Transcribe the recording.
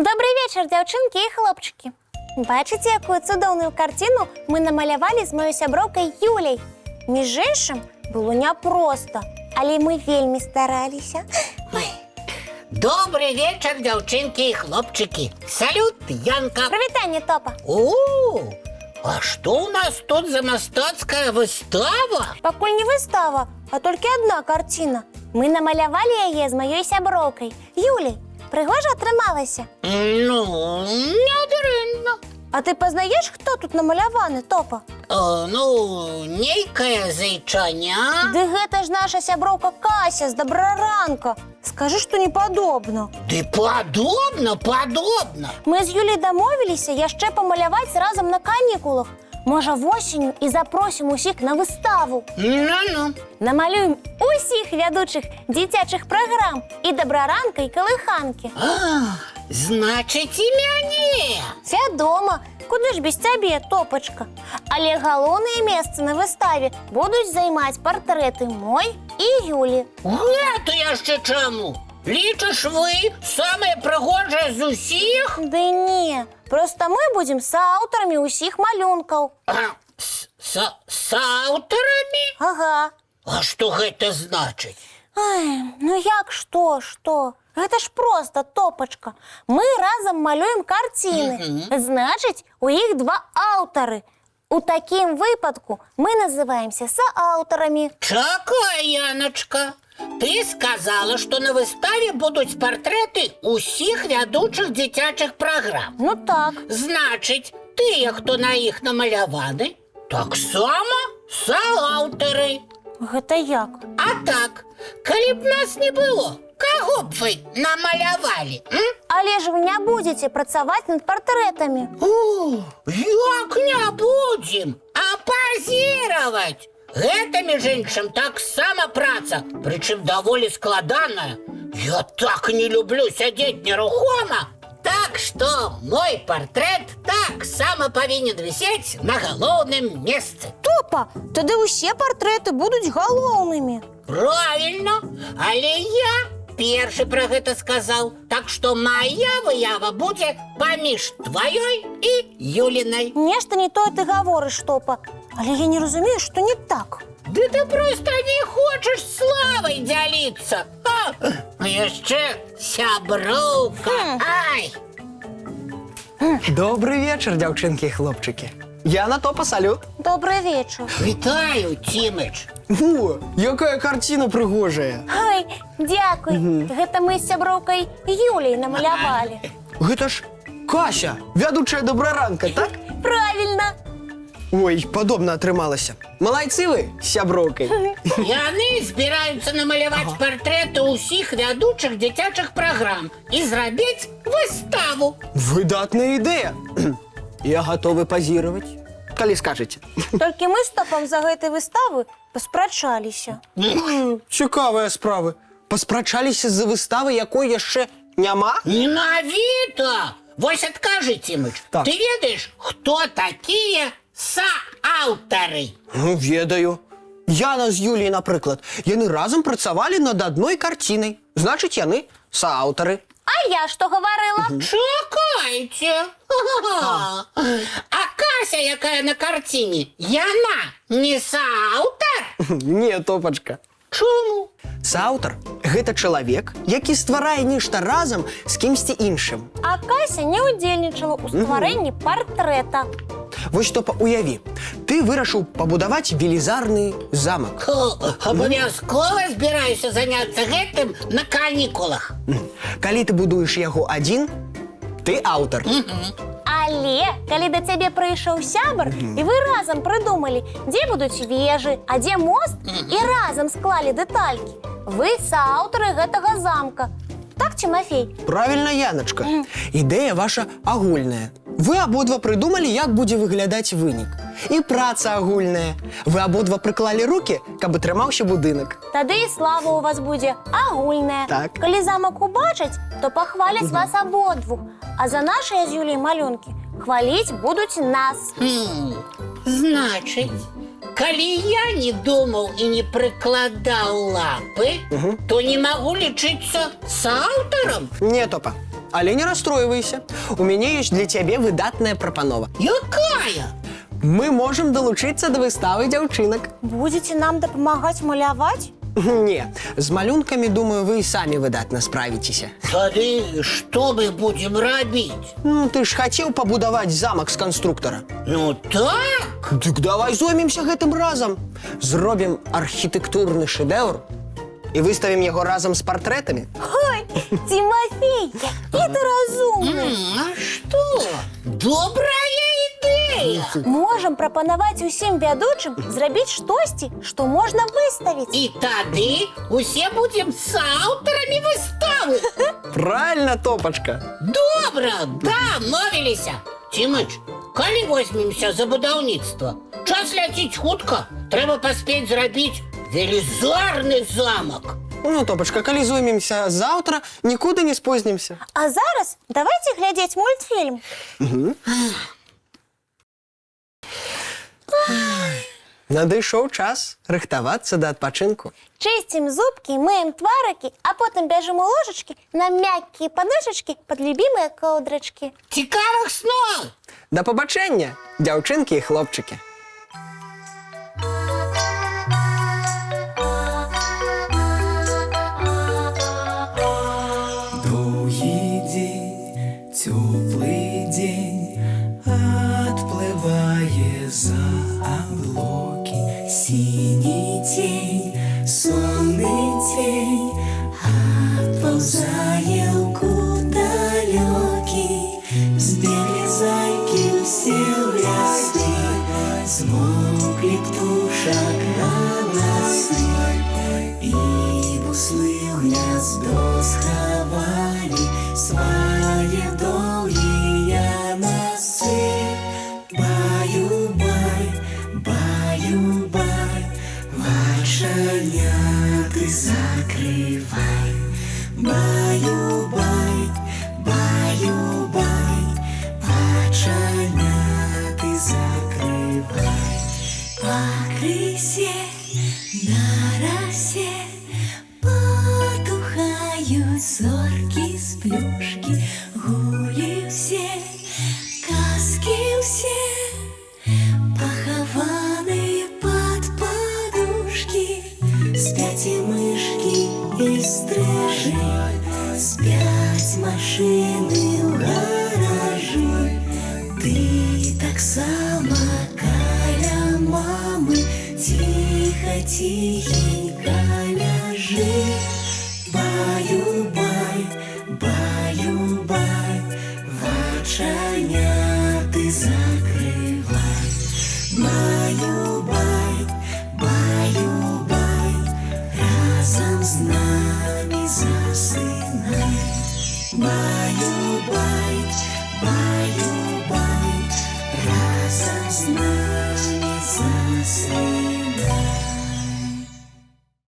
Добрый вечер, дзяўчынкі і хлопчыкі. Бачыце, якую цудоўную карціну мы намалявалі з маёй сяброўкай Юляй. Між іншым, было няпроста, але мы вельмі стараліся. Добрый вечер, дзяўчынкі і хлопчыкі. Салют, Янка. Прывітанне, Топа. А что у нас тут за мастацкая выстава? Пакуль не выстава, а толькі адна карціна. Мы намалявалі яе з маёй сяброўкай Юляй. Прыгожа атрымалася? Ну, нядрэнна. А ты пазнаеш, хто тут намаляваны, Топа? Нейкая зайчаня. Ды гэта ж наша сяброўка Кася з Добраранка. Скажы, што не падобна. Ды падобна. Мы з Юляй дамовіліся яшчэ памаляваць разам на канікулах. Можа, восенню і запросім усіх на выставу. Ну. Намалюем усіх вядучых дзіцячых праграм і Добраранка, і Калыханкі. Значыць, і мяне. Вядома, куды ж без цябе, Топачка. Але галоўныя месцы на выставе будуць займаць партрэты мой і Юлі. Гэта яшчэ чаму? Лічыш вы самыя прыгожыя з усіх? Ды не, проста мы будзем сааўтарамі ўсіх малюнкаў. Сааўтарамі? Ага. А што гэта значыць? Ай, ну як што? Гэта ж проста, Топачка. Мы разам малюем карціны. Значыць, у іх два аўтары. У такім выпадку мы называемся сааўтарамі. Чакай, Яначка. Ты сказала, што на выставе будуць партрэты ўсіх вядучых дзіцячых праграм. Ну так. Значыць, тыя, хто на іх намаляваны, таксама сааўтары. Гэта як? А так, калі б нас не было, каго б вы намалявалі? Але ж вы не будзеце працаваць над партрэтамі. Як не будзем, а пазіраваць? Гэта, між іншым, таксама праца, прычым даволі складаная. Я так не люблю сядзець нерухома. Так што мой партрэт таксама павінен вісець на галоўным месцы. Топа, тады ўсе партрэты будуць галоўнымі. Правильно, але я першы пра гэта сказаў. Так што моя выява будзе паміж тваёй і Юлінай. Нешта не тое ты гаворыш, Топа. Але я не разумею, што не так. Ды ты проста не хочаш славай дзяліцца. А яшчэ сяброўка. Ай! Добрый вечер, дзяўчынкі і хлопчыкі. Я на Топа, салют. Добрый вечар. Вітаю, Тімыч. О, якая карціна прыгожая. Ай, дзякуй. Гэта мы з сяброўкай Юляй намалявалі. Гэта ж Кася, вядучая Добраранка, так? Правильно. Ой, падобна атрымалася. Малайцы вы з сяброўкай. Яны збіраюцца намаляваць партрэты ўсіх вядучых дзіцячых праграм і зрабіць выставу. Выдатная ідэя. Я гатовы пазіраваць, калі скажаце. Толькі мы з Топам за гэтай выставы паспрачаліся. Цікавыя справы. Паспрачаліся з-за выставы, якой яшчэ няма? Менавіта! Вось адкажы, Тімыч, Так. ты ведаеш, хто такія сааўтары? Ну, ведаю. Яна з Юліяй, напрыклад, яны разам працавалі над адной карцінай. Значыць, яны сааўтары. А я што гаварыла? Чакайце. А Кася, якая на карціне, яна не сааўтар? Не, Топачка. Чаму? Сааўтар – гэта чалавек, які стварае нешта разам з кімсьці іншым. А Кася не ўдзельнічала ў стварэнні партрэта. Вось, Топа, уяві, ты вырашыў пабудаваць велізарны замак. Абавязкова збіраюся заняцца гэтым на канікулах. Калі ты будуеш яго адзін, ты аўтар. Але, калі да цябе прыйшоў сябар, і вы разам прыдумалі, дзе будуць вежы, а дзе мост, і разам склалі дэталькі, вы сааўтары гэтага замка. Так, Тимофей? Правільна, Яначка. Ідэя ваша агульная. Вы абодва придумали, як будзе выглядаць вынік. І праца агульная. Вы абодва прыклалі рукі, каб атрымаўся будынак. Тады і слава у вас будзе агульная. Так. Калі замак убачаць, то пахваляць вас абодвух. А за нашыя з Юлій малюнкі хваліць будуць нас. Значить, калі я не думаў і не прыкладаў лапы, то не магу лічыцца сааўтарам? Не, Топа, але не расстройвайся. У мяне ёсць для цябе выдатная прапанова. Якая? Мы можам далучыцца да выставы дзяўчынак. Будзеце нам дапамагаць маляваць? Не, з малюнкамі, думаю, вы і самі выдатна справіцеся. Тады што мы будзем рабіць? Ну, ты ж хацеў пабудаваць замак з канструктара. Ну так! Дык давай зоймемся гэтым разам. Зробім архітэктурны шэдэўр і выставім яго разам з партрэтамі. Ой, Тимофей, які ты разумны. А што? Добрая ідэя! Можам прапанаваць усім вядучым зрабіць штосьці, што можна выставіць. І тады усе будзем сааўтарамі выставы. Правильно, Топачка. Добра, дамовіліся. Тимыч, калі возьмемся за будаўніцтва? Час ляціць хутка. Трэба паспець зрабіць велізарны замак. Ну, Топачка, калі зоймемся заўтра, нікуды не спознімся. А зараз давайте глядзець мультфільм. Надышоў час рыхтавацца да адпачынку. Чысцім зубкі, мыем тварыкі, а потым бяжым у ложачкі на мяккія падушачкі пад любімыя коўдрачкі. Цікавых снов! Да пабачэння, дзяўчынкі і хлопчыкі. Доўгі дзень, цёплы дзень, адплывае за аблокі. Сіні цень, сонны цень, адпаўзае ў кут далёкі. Збеглі зайкі ўсе ў лясы, змоўклі птушак галасы. І буслы ў гняздо схавалі свае доўгія носы. Баю-бай, баю-бай, вачаняты закрывай. Баю-бай, баю-бай, вачаняты закрывай. Пакрысе, на расе потухаюць зоркі з плюшкі. Гулі ўсе, казкі ўсе, пахаваныя пад падушкі. Спяць і мышкі, і стрыжы, спяць машыны ў гаражы. Ты таксама каля мамы ціха-ціхенька ляжы. Баю-бай, баю-бай, вачаняты закрывай. Баю-бай, баю-бай, разам з намі засынай. Баю-бай, баю-бай.